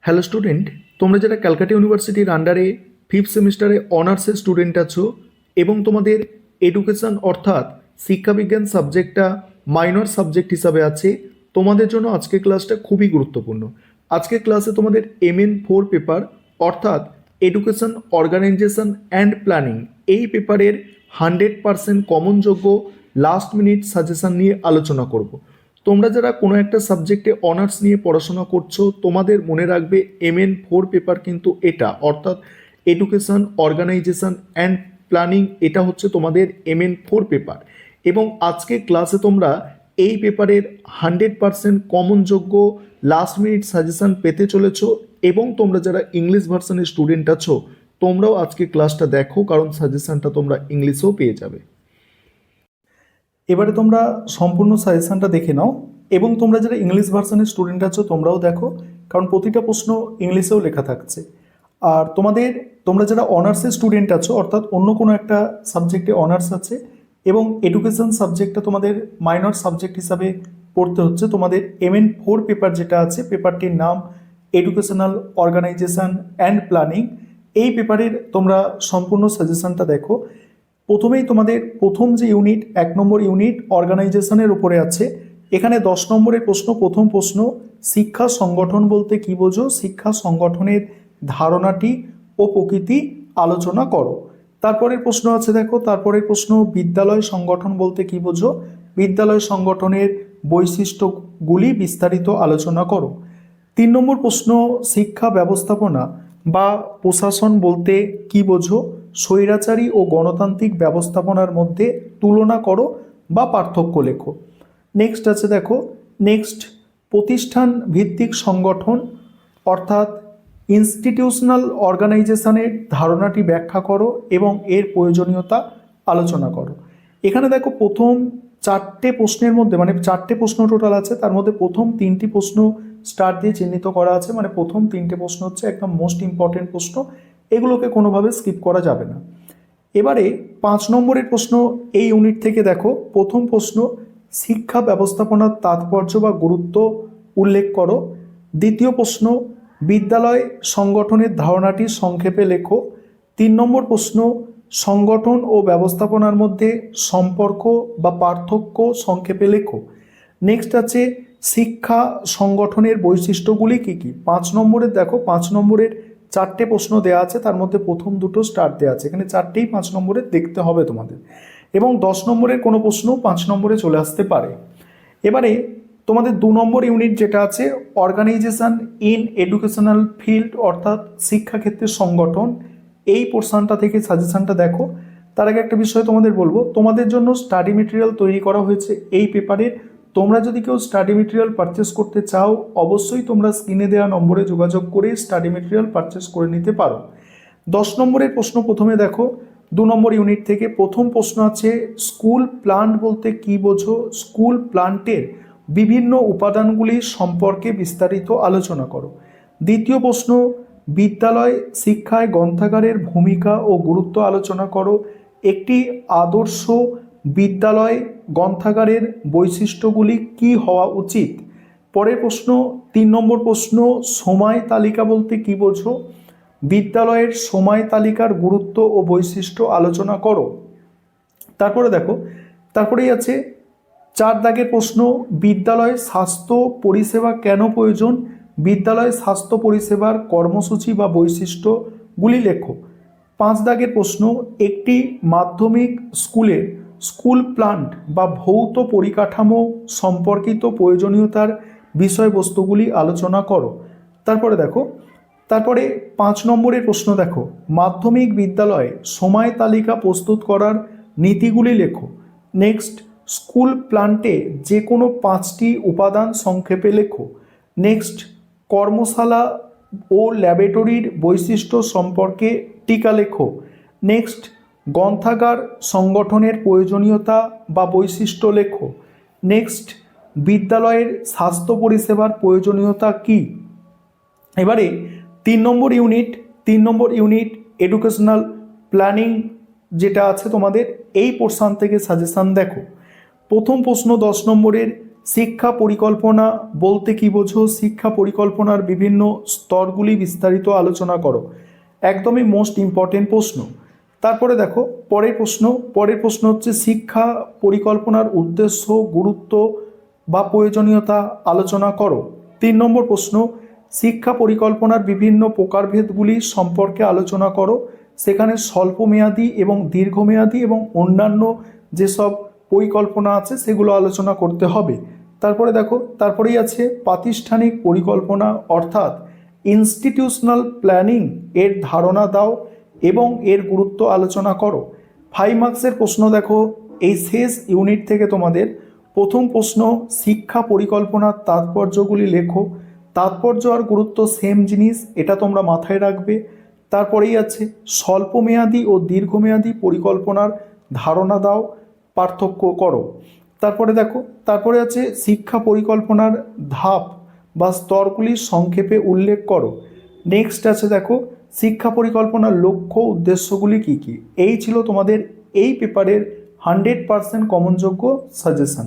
Hello student, তোমরা যারা ক্যালকাটা ইউনিভার্সিটির আন্ডারে ফিফথ সেমিস্টারে অনার্সের স্টুডেন্ট আছো এবং তোমাদের এডুকেশন অর্থাৎ শিক্ষাবিজ্ঞান সাবজেক্টটা মাইনর সাবজেক্ট হিসাবে আছে, তোমাদের জন্য আজকের ক্লাসটা খুবই গুরুত্বপূর্ণ। আজকের ক্লাসে তোমাদের MN4 পেপার অর্থাৎ এডুকেশন অর্গানাইজেশন অ্যান্ড প্ল্যানিং এই পেপারের 100% কমনযোগ্য লাস্ট মিনিট সাজেশন নিয়ে আলোচনা করব। তোমরা যারা কোনো একটা সাবজেক্টে অনার্স নিয়ে পড়াশোনা করছো, তোমাদের মনে রাখবে MN4 পেপার কিন্তু এটা অর্থাৎ এডুকেশন অর্গানাইজেশন অ্যান্ড প্ল্যানিং, এটা হচ্ছে তোমাদের MN4 পেপার। এবং আজকে ক্লাসে তোমরা এই পেপারের 100% কমনযোগ্য লাস্ট মিনিট সাজেশন পেতে চলেছো। এবং তোমরা যারা ইংলিশ ভার্সনের স্টুডেন্ট আছো, তোমরাও আজকে ক্লাসটা দেখো, কারণ সাজেশনটা তোমরা ইংলিশেও পেয়ে যাবে। এবারে তোমরা সম্পূর্ণ সাজেশনটা দেখে নাও এবং তোমরা যারা ইংলিশ ভার্সনের স্টুডেন্ট আছো তোমরাও দেখো, কারণ প্রতিটা প্রশ্ন ইংলিশেও লেখা থাকছে। আর তোমরা যারা অনার্সের স্টুডেন্ট আছো অর্থাৎ অন্য কোনো একটা সাবজেক্টে অনার্স আছে এবং এডুকেশন সাবজেক্টটা তোমাদের মাইনর সাবজেক্ট হিসাবে পড়তে হচ্ছে, তোমাদের MN4 পেপার যেটা আছে, পেপারটির নাম এডুকেশনাল অর্গানাইজেশন অ্যান্ড প্ল্যানিং। এই পেপারের তোমরা সম্পূর্ণ সাজেশনটা দেখো। প্রথমেই তোমাদের প্রথম যে ইউনিট 1 নম্বর ইউনিট অর্গানাইজেশনের উপরে আছে। এখানে 10 নম্বরের প্রশ্ন, প্রথম প্রশ্ন, শিক্ষা সংগঠন বলতে কি বোঝো? শিক্ষা সংগঠনের ধারণাটি ও প্রকৃতি আলোচনা করো। তারপরের প্রশ্ন আছে দেখো, তারপরের প্রশ্ন, বিদ্যালয় সংগঠন বলতে কি বোঝো? বিদ্যালয় সংগঠনের বৈশিষ্ট্যগুলি বিস্তারিত আলোচনা করো। 3 নম্বর প্রশ্ন, শিক্ষা ব্যবস্থাপনা বা প্রশাসন বলতে কি বোঝো? স্বৈরাচারী ও গণতান্ত্রিক ব্যবস্থাপনার মধ্যে তুলনা করো বা পার্থক্য লেখো। নেক্সট আছে দেখো, নেক্সট, প্রতিষ্ঠান ভিত্তিক সংগঠন অর্থাৎ ইনস্টিটিউশনাল অর্গানাইজেশনের ধারণাটি ব্যাখ্যা করো এবং এর প্রয়োজনীয়তা আলোচনা করো। এখানে দেখো প্রথম 4টে প্রশ্নের মধ্যে, মানে 4টে প্রশ্ন টোটাল আছে, তার মধ্যে প্রথম 3টি প্রশ্ন স্টার দিয়ে চিহ্নিত করা আছে, মানে প্রথম 3টে প্রশ্ন হচ্ছে একদম মোস্ট ইম্পর্টেন্ট প্রশ্ন, এগুলোকে কোনোভাবে স্কিপ করা যাবে না। এবারে 5 নম্বরের প্রশ্ন এই ইউনিট থেকে দেখো, প্রথম প্রশ্ন, শিক্ষা ব্যবস্থাপনার তাৎপর্য বা গুরুত্ব উল্লেখ করো। দ্বিতীয় প্রশ্ন, বিদ্যালয় সংগঠনের ধারণাটি সংক্ষেপে লেখো। 3 নম্বর প্রশ্ন, সংগঠন ও ব্যবস্থাপনার মধ্যে সম্পর্ক বা পার্থক্য সংক্ষেপে লেখো। নেক্সট আছে, শিক্ষা সংগঠনের বৈশিষ্ট্যগুলি কী কী? 5 নম্বরের দেখো, 5 নম্বরের 4টে প্রশ্ন দেওয়া আছে, তার মধ্যে প্রথম 2টো স্টার দেওয়া আছে, এখানে 4টেই 5 নম্বরের দেখতে হবে তোমাদের। এবং 10 নম্বরের কোনো প্রশ্ন 5 নম্বরে চলে আসতে পারে। এবারে তোমাদের 2 নম্বর ইউনিট যেটা আছে, অর্গানাইজেশন ইন এডুকেশনাল ফিল্ড অর্থাৎ শিক্ষাক্ষেত্রের সংগঠন, এই পোর্শনটা থেকে সাজেশনটা দেখো। তার আগে একটা বিষয় তোমাদের বলবো, তোমাদের জন্য স্টাডি মেটেরিয়াল তৈরি করা হয়েছে এই পেপারের। তোমরা যদি কেউ স্টাডি মেটেরিয়াল পারচেস করতে চাও, অবশ্যই তোমরা স্ক্রিনে দেওয়া নম্বরে যোগাযোগ করে স্টাডি মেটেরিয়াল পারচেস করে নিতে পারো। 10 নম্বরের প্রশ্ন প্রথমে দেখো, 2 নম্বর ইউনিট থেকে প্রথম প্রশ্ন আছে, স্কুল প্লান্ট বলতে কি বোঝো? স্কুল প্লান্টের বিভিন্ন উপাদানগুলি সম্পর্কে বিস্তারিত আলোচনা করো। দ্বিতীয় প্রশ্ন, বিদ্যালয় শিক্ষায় গ্রন্থাগারের ভূমিকা ও গুরুত্ব আলোচনা করো। একটি আদর্শ বিদ্যালয় গ্রন্থাগারের বৈশিষ্ট্যগুলি কি হওয়া উচিত? পরের প্রশ্ন, 3 নম্বর প্রশ্ন, সময় তালিকা বলতে কি বোঝো? বিদ্যালয়ের সময় তালিকার গুরুত্ব ও বৈশিষ্ট্য আলোচনা করো। তারপরে দেখো, তারপরেই আছে 4 দাগের প্রশ্ন, বিদ্যালয় স্বাস্থ্য পরিষেবা কেন প্রয়োজন? বিদ্যালয় স্বাস্থ্য পরিষেবার কর্মসূচি বা বৈশিষ্ট্যগুলি লেখো। 5 দাগের প্রশ্ন, একটি মাধ্যমিক স্কুলের স্কুল প্লান্ট বা ভৌত পরিকাঠামো সম্পর্কিত প্রয়োজনীয়তার বিষয়বস্তুগুলি আলোচনা করো। তারপরে দেখো, তারপরে 5 নম্বরের প্রশ্ন দেখো, মাধ্যমিক বিদ্যালয়ে সময় তালিকা প্রস্তুত করার নীতিগুলি লেখো। নেক্সট, স্কুল প্লান্টে যে কোনো 5টি উপাদান সংক্ষেপে লেখো। নেক্সট, কর্মশালা ও ল্যাবরেটরির বৈশিষ্ট্য সম্পর্কে টিকা লেখো। নেক্সট, গ্রন্থাগার সংগঠনের প্রয়োজনীয়তা বা বৈশিষ্ট্য লেখো। নেক্সট, বিদ্যালয়ের স্বাস্থ্য পরিষেবার প্রয়োজনীয়তা কী? এবারে 3 নম্বর ইউনিট এডুকেশনাল প্ল্যানিং যেটা আছে তোমাদের, এই পোর্শন থেকে সাজেশন দেখো। প্রথম প্রশ্ন 10 নম্বরের, শিক্ষা পরিকল্পনা বলতে কি বোঝো, শিক্ষা পরিকল্পনার বিভিন্ন স্তরগুলি বিস্তারিত আলোচনা করো। একদমই মোস্ট ইম্পর্টেন্ট প্রশ্ন। তারপরে দেখো পরের প্রশ্ন হচ্ছে শিক্ষা পরিকল্পনার উদ্দেশ্য, গুরুত্ব বা প্রয়োজনীয়তা আলোচনা করো। 3 নম্বর প্রশ্ন, শিক্ষা পরিকল্পনার বিভিন্ন প্রকারভেদগুলি সম্পর্কে আলোচনা করো। সেখানে স্বল্পমেয়াদী এবং দীর্ঘমেয়াদী এবং অন্যান্য যেসব পরিকল্পনা আছে সেগুলো আলোচনা করতে হবে। তারপরে দেখো, তারপরেই আছে প্রাতিষ্ঠানিক পরিকল্পনা অর্থাৎ ইনস্টিটিউশনাল প্ল্যানিং এর ধারণা দাও এবং এর গুরুত্ব আলোচনা করো। 5 মার্কসের প্রশ্ন দেখো, এই শেষ ইউনিট থেকে তোমাদের প্রথম প্রশ্ন, শিক্ষা পরিকল্পনার তাৎপর্যগুলি লেখো। তাৎপর্য আর গুরুত্ব সেম জিনিস, এটা তোমরা মাথায় রাখবে। তারপরেই আছে স্বল্পমেয়াদী ও দীর্ঘমেয়াদী পরিকল্পনার ধারণা দাও, পার্থক্য করো। তারপরে দেখো, তারপরে আছে শিক্ষা পরিকল্পনার ধাপ বা স্তরগুলি সংক্ষেপে উল্লেখ করো। নেক্সট আছে দেখো, শিক্ষা পরিকল্পনার লক্ষ্য উদ্দেশ্যগুলি কি কি। এই ছিল তোমাদের এই পেপারের 100% কমনযোগ্য সাজেশন।